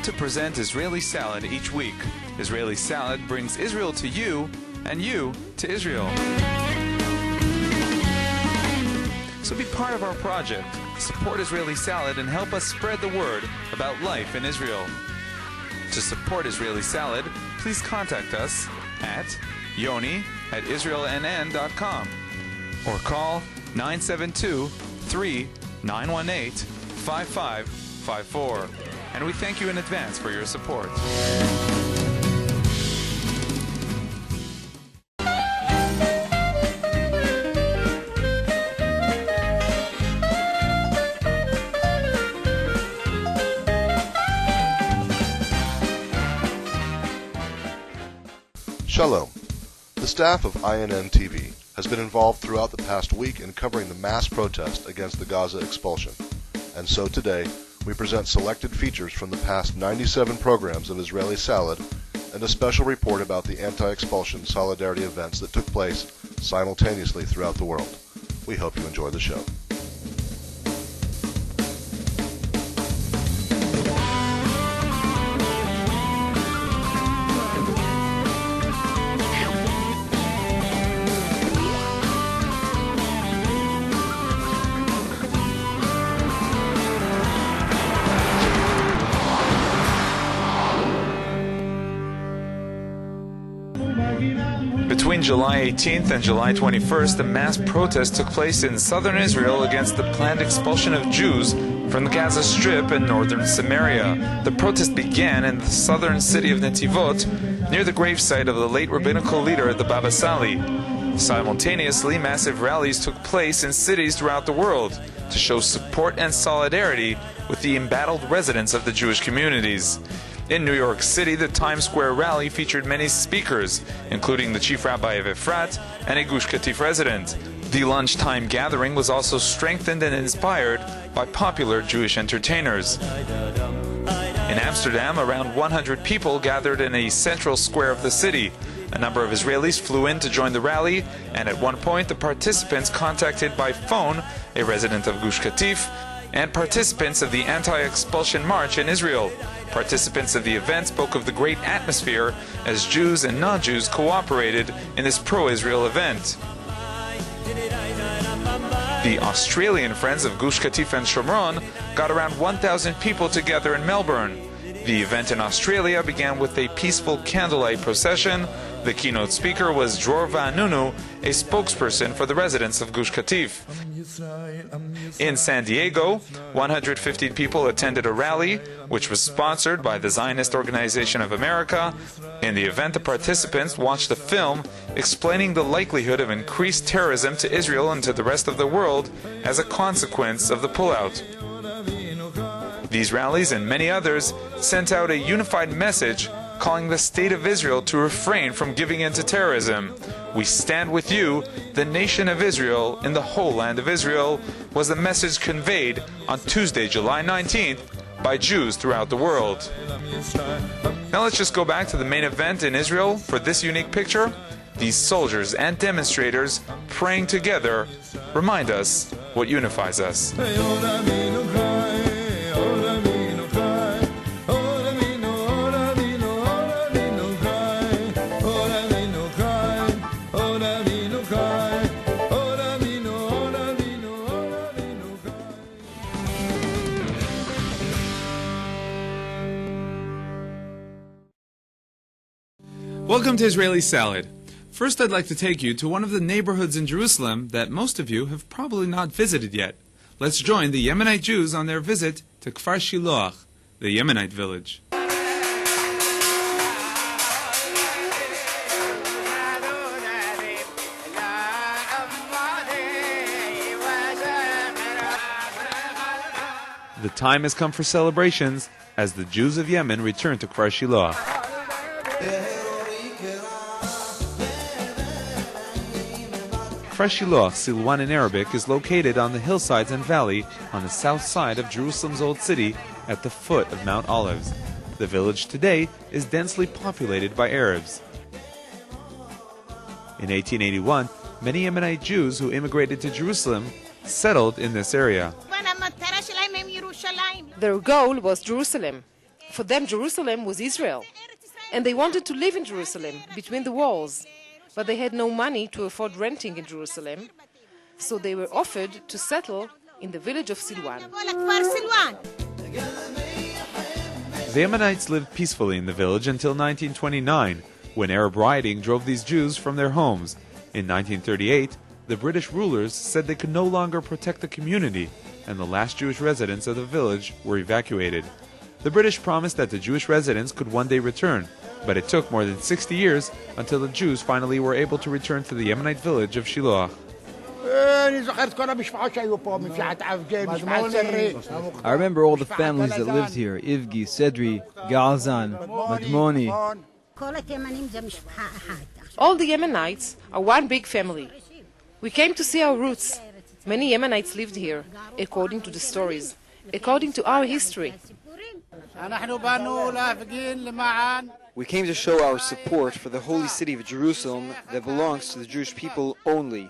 to present Israeli Salad each week. Israeli Salad brings Israel to you and you to Israel. So be part of our project. Support Israeli Salad and help us spread the word about life in Israel. To support Israeli Salad, please contact us at yoni@israelnn.com or call 972-3918-5554. And we thank you in advance for your support. Shalom. The staff of INN TV has been involved throughout the past week in covering the mass protest against the Gaza expulsion. And so today, we present selected features from the past 97 programs of Israeli Salad and a special report about the anti-expulsion solidarity events that took place simultaneously throughout the world. We hope you enjoy the show. Between July 18th and July 21st, a mass protest took place in southern Israel against the planned expulsion of Jews from the Gaza Strip and northern Samaria. The protest began in the southern city of Netivot, near the gravesite of the late rabbinical leader, the Baba Sali. Simultaneously, massive rallies took place in cities throughout the world to show support and solidarity with the embattled residents of the Jewish communities. In New York City, the Times Square rally featured many speakers, including the chief rabbi of Efrat and a Gush Katif resident. The lunchtime gathering was also strengthened and inspired by popular Jewish entertainers. In Amsterdam, around 100 people gathered in a central square of the city. A number of Israelis flew in to join the rally, and at one point the participants contacted by phone a resident of Gush Katif and participants of the anti-expulsion march in Israel. Participants of the event spoke of the great atmosphere as Jews and non-Jews cooperated in this pro-Israel event. The Australian Friends of Gush Katif and Shomron got around 1,000 people together in Melbourne. The event in Australia began with a peaceful candlelight procession. The keynote speaker was Dror Vanunu, a spokesperson for the residents of Gush Katif. In San Diego, 150 people attended a rally, which was sponsored by the Zionist Organization of America. In the event, the participants watched a film explaining the likelihood of increased terrorism to Israel and to the rest of the world as a consequence of the pullout. These rallies and many others sent out a unified message calling the State of Israel to refrain from giving in to terrorism. We stand with you, the nation of Israel, in the whole land of Israel, was the message conveyed on Tuesday, July 19th, by Jews throughout the world. Now let's just go back to the main event in Israel for this unique picture. These soldiers and demonstrators praying together remind us what unifies us. Welcome to Israeli Salad. First, I'd like to take you to one of the neighborhoods in Jerusalem that most of you have probably not visited yet. Let's join the Yemenite Jews on their visit to Kfar Shiloach, the Yemenite village. The time has come for celebrations as the Jews of Yemen return to Kfar Shiloach. Kfar Shiloach, Silwan in Arabic, is located on the hillsides and valley on the south side of Jerusalem's old city at the foot of Mount Olives. The village today is densely populated by Arabs. In 1881, many Yemenite Jews who immigrated to Jerusalem settled in this area. Their goal was Jerusalem. For them, Jerusalem was Israel, and they wanted to live in Jerusalem, between the walls. But they had no money to afford renting in Jerusalem, so they were offered to settle in the village of Silwan. The Yemenites lived peacefully in the village until 1929, when Arab rioting drove these Jews from their homes. In 1938, the British rulers said they could no longer protect the community, and the last Jewish residents of the village were evacuated. The British promised that the Jewish residents could one day return, but it took more than 60 years until the Jews finally were able to return to the Yemenite village of Shiloach. I remember all the families that lived here: Ivgi, Sedri, Galzan, Madmoni. All the Yemenites are one big family. We came to see our roots. Many Yemenites lived here, according to the stories, according to our history. We came to show our support for the holy city of Jerusalem that belongs to the Jewish people only.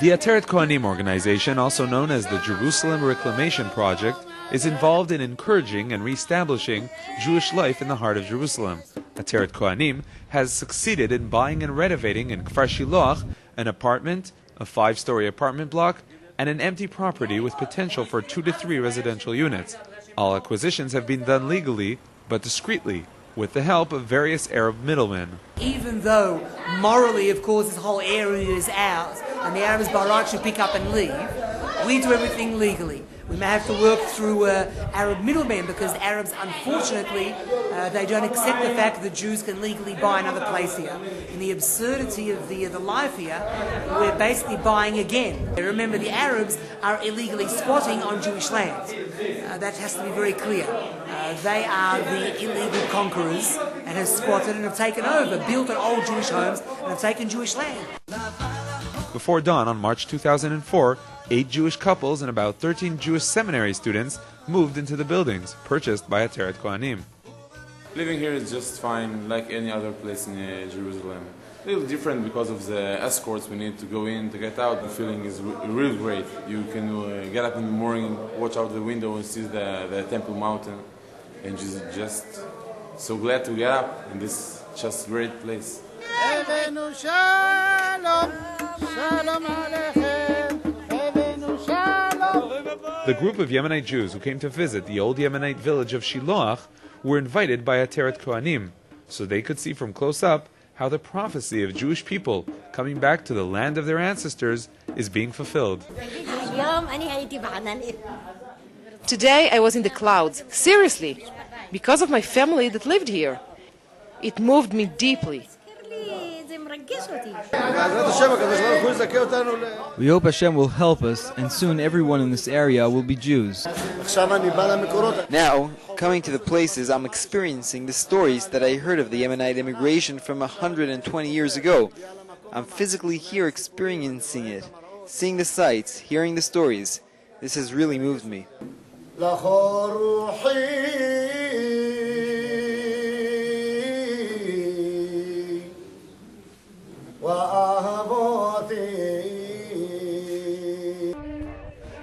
The Ateret Kohanim organization, also known as the Jerusalem Reclamation Project, is involved in encouraging and reestablishing Jewish life in the heart of Jerusalem. Ateret Kohanim has succeeded in buying and renovating in Kfar Shiloach an apartment, a 5-story apartment block, and an empty property with potential for 2 to 3 residential units. All acquisitions have been done legally, but discreetly, with the help of various Arab middlemen. Even though morally, of course, this whole area is ours, and the Arabs by right should pick up and leave, we do everything legally. We may have to work through Arab middlemen, because Arabs, unfortunately, they don't accept the fact that Jews can legally buy another place here. In the absurdity of the life here, we're basically buying again. Remember, the Arabs are illegally squatting on Jewish land. That has to be very clear. They are the illegal conquerors and have squatted and have taken over, built on old Jewish homes and have taken Jewish land. Before dawn on March 2004, 8 Jewish couples and about 13 Jewish seminary students moved into the buildings purchased by Ateret Kohanim. Living here is just fine, like any other place in Jerusalem. A little different because of the escorts we need to go in, to get out. The feeling is real great. You can get up in the morning, watch out the window and see the Temple Mountain, and just so glad to get up in this just great place. The group of Yemenite Jews who came to visit the old Yemenite village of Shiloach were invited by Ateret Kohanim, so they could see from close up how the prophecy of Jewish people coming back to the land of their ancestors is being fulfilled. Today I was in the clouds, seriously, because of my family that lived here. It moved me deeply. We hope Hashem will help us, and soon everyone in this area will be Jews. Now, coming to the places, I'm experiencing the stories that I heard of the Yemenite immigration from 120 years ago. I'm physically here experiencing it, seeing the sights, hearing the stories. This has really moved me.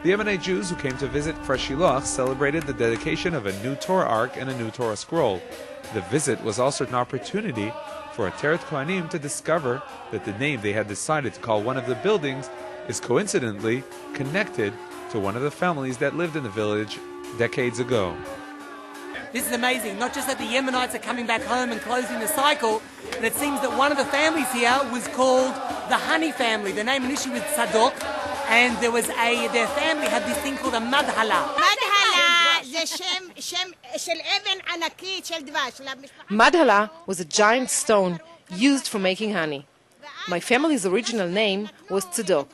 The Yemenite Jews who came to visit Kfar Shiloach celebrated the dedication of a new Torah Ark and a new Torah scroll. The visit was also an opportunity for Ateret Kohanim to discover that the name they had decided to call one of the buildings is coincidentally connected to one of the families that lived in the village decades ago. This is amazing, not just that the Yemenites are coming back home and closing the cycle, but it seems that one of the families here was called the Honey family. The name initially was Tzadok, and their family had this thing called a Madhala. Madhala was a giant stone used for making honey. My family's original name was Tzadok,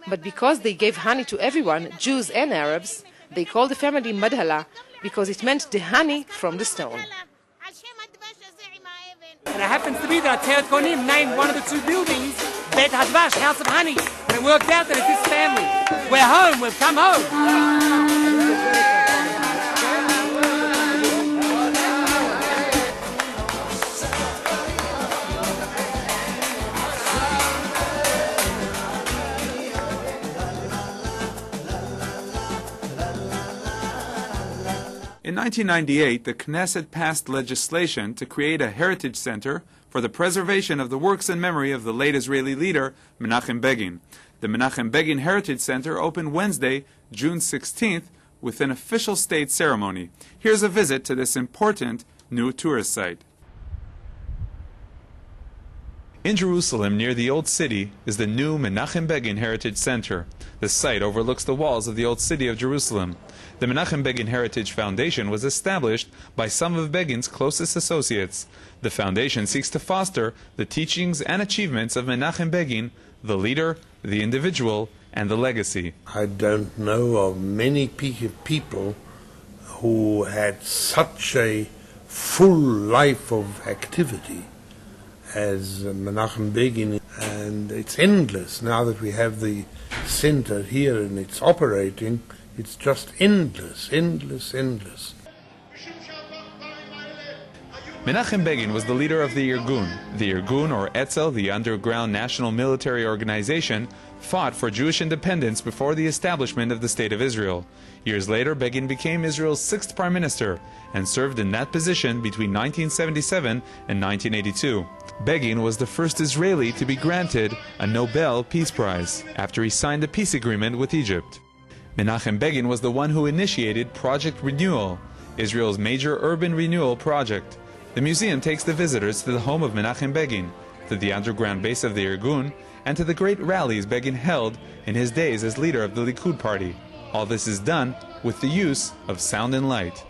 but because they gave honey to everyone, Jews and Arabs, they called the family Madhala because it meant the honey from the stone. And it happens to be that Ateret Kohanim named one of the 2 buildings Bet Hadvash, House of Honey. And it worked out that it's this family. We're home, we've come home. 1998, the Knesset passed legislation to create a heritage center for the preservation of the works and memory of the late Israeli leader, Menachem Begin. The Menachem Begin Heritage Center opened Wednesday, June 16th, with an official state ceremony. Here's a visit to this important new tourist site. In Jerusalem, near the Old City, is the new Menachem Begin Heritage Center. The site overlooks the walls of the Old City of Jerusalem. The Menachem Begin Heritage Foundation was established by some of Begin's closest associates. The foundation seeks to foster the teachings and achievements of Menachem Begin, the leader, the individual, and the legacy. I don't know of many people who had such a full life of activity as Menachem Begin, and it's endless. Now that we have the center here and it's operating, it's just endless, endless, endless. Menachem Begin was the leader of the Irgun. The Irgun, or Etzel, the underground national military organization, fought for Jewish independence before the establishment of the State of Israel. Years later, Begin became Israel's 6th prime minister and served in that position between 1977 and 1982. Begin was the first Israeli to be granted a Nobel Peace Prize after he signed a peace agreement with Egypt. Menachem Begin was the one who initiated Project Renewal, Israel's major urban renewal project. The museum takes the visitors to the home of Menachem Begin, to the underground base of the Irgun, and to the great rallies Begin held in his days as leader of the Likud party. All this is done with the use of sound and light.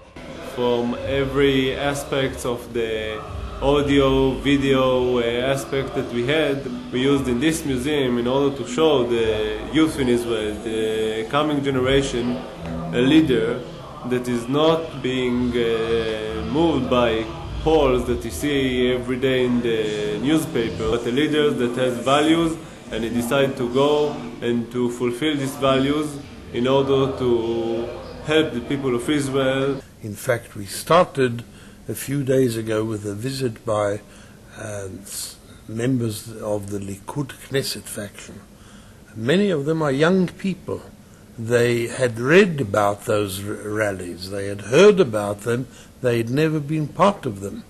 From every aspect of the audio, video aspect that we had, we used in this museum in order to show the youth in Israel, the coming generation, a leader that is not being moved by polls that you see every day in the newspaper, but a leader that has values, and he decided to go and to fulfill these values in order to help the people of Israel. In fact, we started a few days ago with a visit by members of the Likud Knesset faction. Many of them are young people. They had read about those rallies, they had heard about them, they had never been part of them.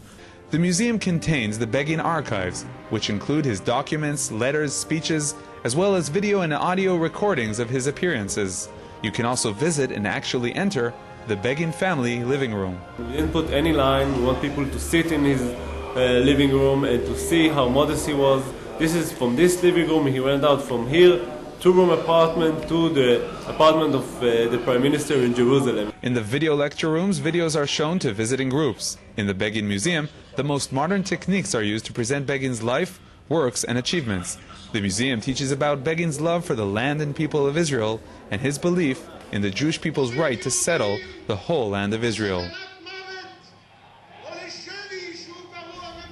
The museum contains the Begin archives, which include his documents, letters, speeches, as well as video and audio recordings of his appearances. You can also visit and actually enter the Begin family living room. We didn't put any line. We want people to sit in his living room and to see how modest he was. This is from this living room. He went out from here, two-room apartment, to the apartment of the Prime Minister in Jerusalem. In the video lecture rooms, videos are shown to visiting groups. In the Begin Museum, the most modern techniques are used to present Begin's life, works, and achievements. The museum teaches about Begin's love for the land and people of Israel and his belief in the Jewish people's right to settle the whole land of Israel.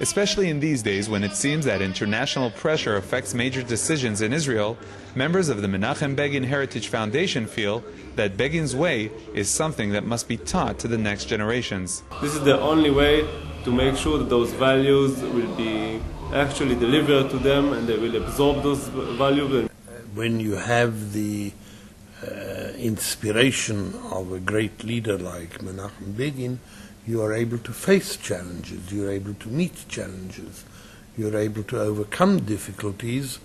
Especially in these days when it seems that international pressure affects major decisions in Israel, members of the Menachem Begin Heritage Foundation feel that Begin's way is something that must be taught to the next generations. This is the only way to make sure that those values will be actually delivered to them and they will absorb those values. When you have the inspiration of a great leader like Menachem Begin, you are able to face challenges, you are able to meet challenges, you are able to overcome difficulties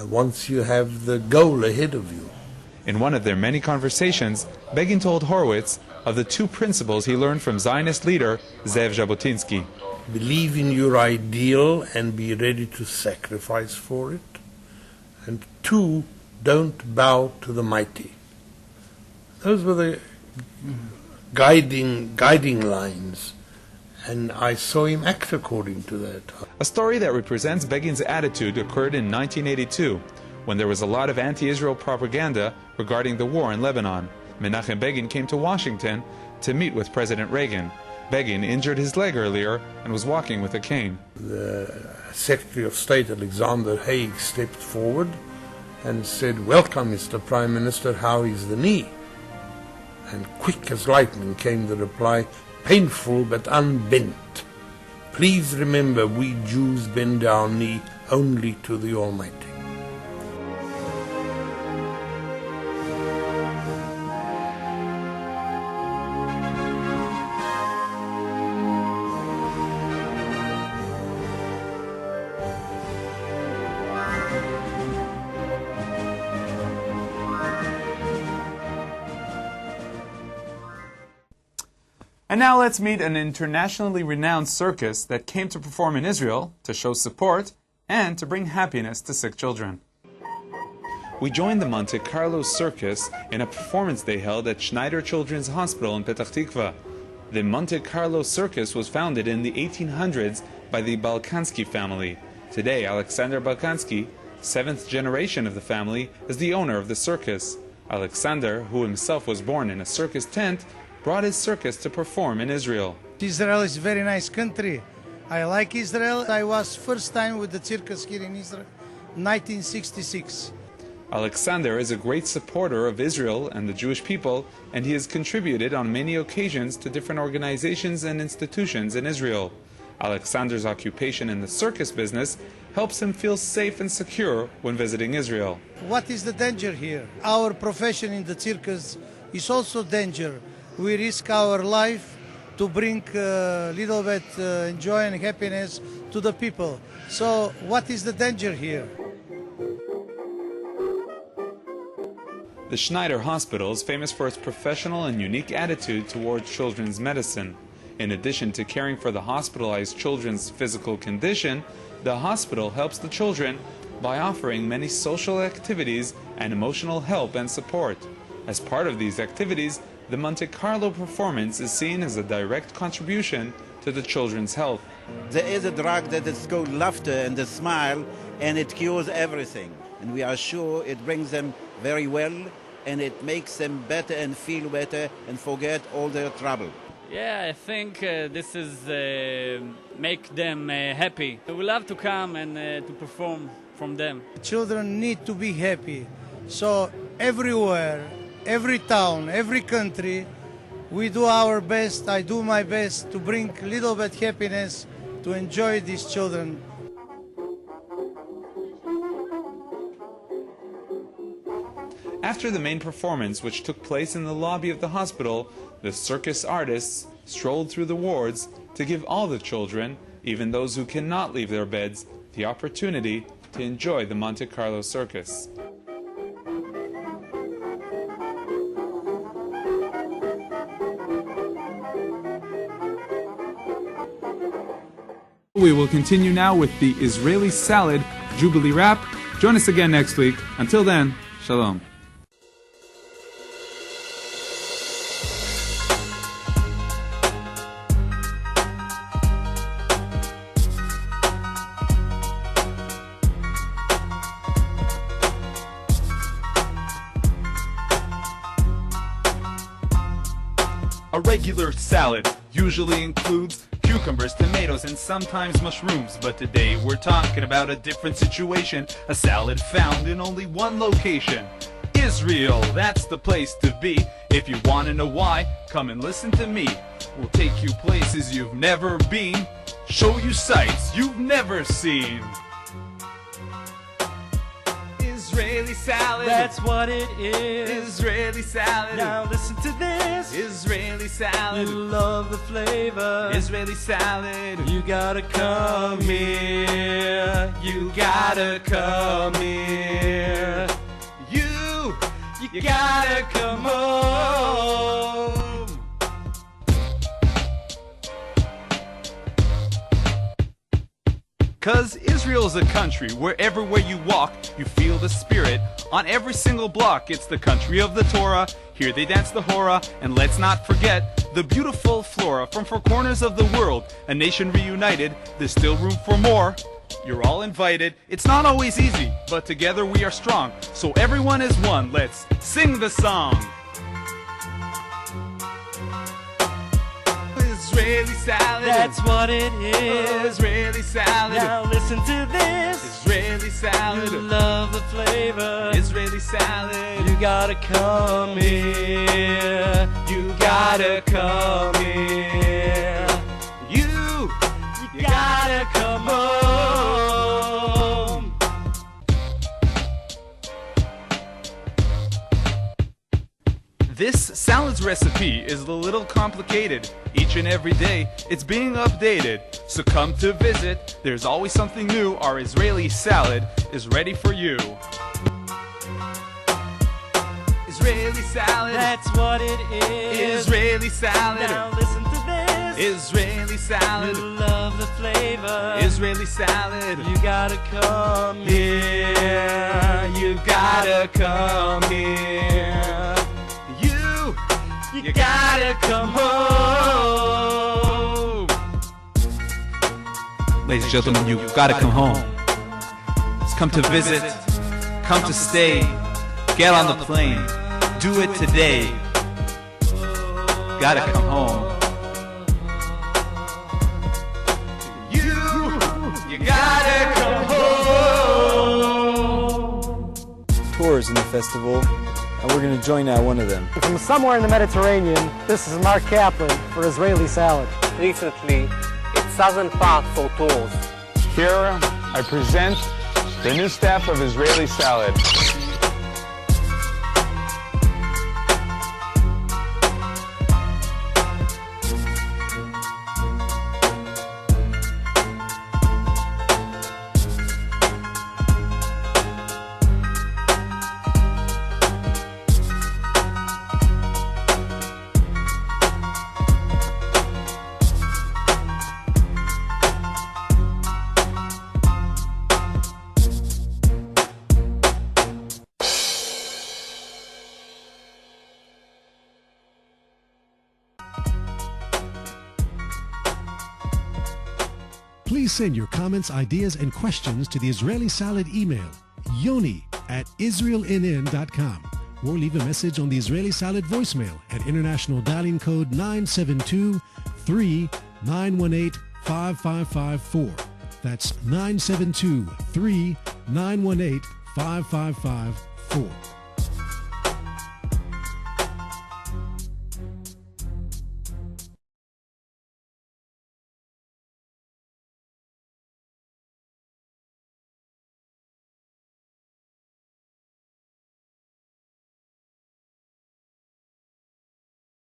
once you have the goal ahead of you. In one of their many conversations, Begin told Horowitz of the two principles he learned from Zionist leader Zev Jabotinsky. Believe in your ideal and be ready to sacrifice for it. And two, don't bow to the mighty. Those were the guiding lines, and I saw him act according to that. A story that represents Begin's attitude occurred in 1982, when there was a lot of anti-Israel propaganda regarding the war in Lebanon. Menachem Begin came to Washington to meet with President Reagan. Begin injured his leg earlier and was walking with a cane. The Secretary of State Alexander Haig stepped forward and said, "Welcome, Mr. Prime Minister, how is the knee?" And quick as lightning came the reply, "Painful but unbent. Please remember, we Jews bend our knee only to the Almighty." And now let's meet an internationally renowned circus that came to perform in Israel to show support and to bring happiness to sick children. We joined the Monte Carlo Circus in a performance they held at Schneider Children's Hospital in Petach Tikva. The Monte Carlo Circus was founded in the 1800s by the Balkanski family. Today, Alexander Balkanski, seventh generation of the family, is the owner of the circus. Alexander, who himself was born in a circus tent, brought his circus to perform in Israel. Israel is a very nice country. I like Israel. I was first time with the circus here in Israel, 1966. Alexander is a great supporter of Israel and the Jewish people, and he has contributed on many occasions to different organizations and institutions in Israel. Alexander's occupation in the circus business helps him feel safe and secure when visiting Israel. What is the danger here? Our profession in the circus is also danger. We risk our life to bring a little bit joy and happiness to the people. So what is the danger here? The Schneider Hospital is famous for its professional and unique attitude towards children's medicine. In addition to caring for the hospitalized children's physical condition, the hospital helps the children by offering many social activities and emotional help and support. As part of these activities, the Monte Carlo performance is seen as a direct contribution to the children's health. There is a drug that is called laughter and a smile, and it cures everything. And we are sure it brings them very well, and it makes them better and feel better and forget all their trouble. Yeah, I think this is make them happy. We love to come and to perform from them. Children need to be happy. So everywhere, every town, every country, we do our best, I do my best to bring a little bit happiness to enjoy these children. After the main performance, which took place in the lobby of the hospital, the circus artists strolled through the wards to give all the children, even those who cannot leave their beds, the opportunity to enjoy the Monte Carlo Circus. We will continue now with the Israeli Salad Jubilee Wrap. Join us again next week. Until then, Shalom. A regular salad usually includes cucumbers, tomatoes, and sometimes mushrooms. But today we're talking about a different situation. A salad found in only one location. Israel, that's the place to be. If you want to know why, come and listen to me. We'll take you places you've never been, show you sights you've never seen. Israeli salad, that's what it is. Israeli salad, now listen to this. Israeli salad, you love the flavor. Israeli salad, you gotta come here. You gotta come here. You gotta come home. 'Cause Israel's a country where everywhere you walk, you feel the spirit. On every single block, it's the country of the Torah. Here they dance the hora, and let's not forget the beautiful flora from four corners of the world. A nation reunited, there's still room for more. You're all invited. It's not always easy, but together we are strong. So everyone is one. Let's sing the song. Israeli salad, that's what it is. Israeli salad, now listen to this. Israeli salad, you love the flavor. Israeli salad, you gotta come here. You gotta come here. You gotta come home. This salad's recipe is a little complicated. Each and every day, it's being updated. So come to visit. There's always something new. Our Israeli salad is ready for you. Israeli salad, that's what it is. Israeli salad, now listen to this. Israeli salad. You love the flavor. Israeli salad. You gotta come here. You gotta come here. You gotta come home. Ladies and gentlemen, you gotta come home. It's come to visit, come to stay. Get on the plane. Do it today. Gotta come home. You gotta come home. Tours in the festival, and we're going to join one of them. From somewhere in the Mediterranean, this is Mark Kaplan for Israeli Salad. Recently, it doesn't pass for tours. Here I present the new staff of Israeli Salad. Please send your comments, ideas, and questions to the Israeli Salad email, yoni@israelnn.com, or leave a message on the Israeli Salad voicemail at international dialing code 972-3918-5554. That's 972-3918-5554.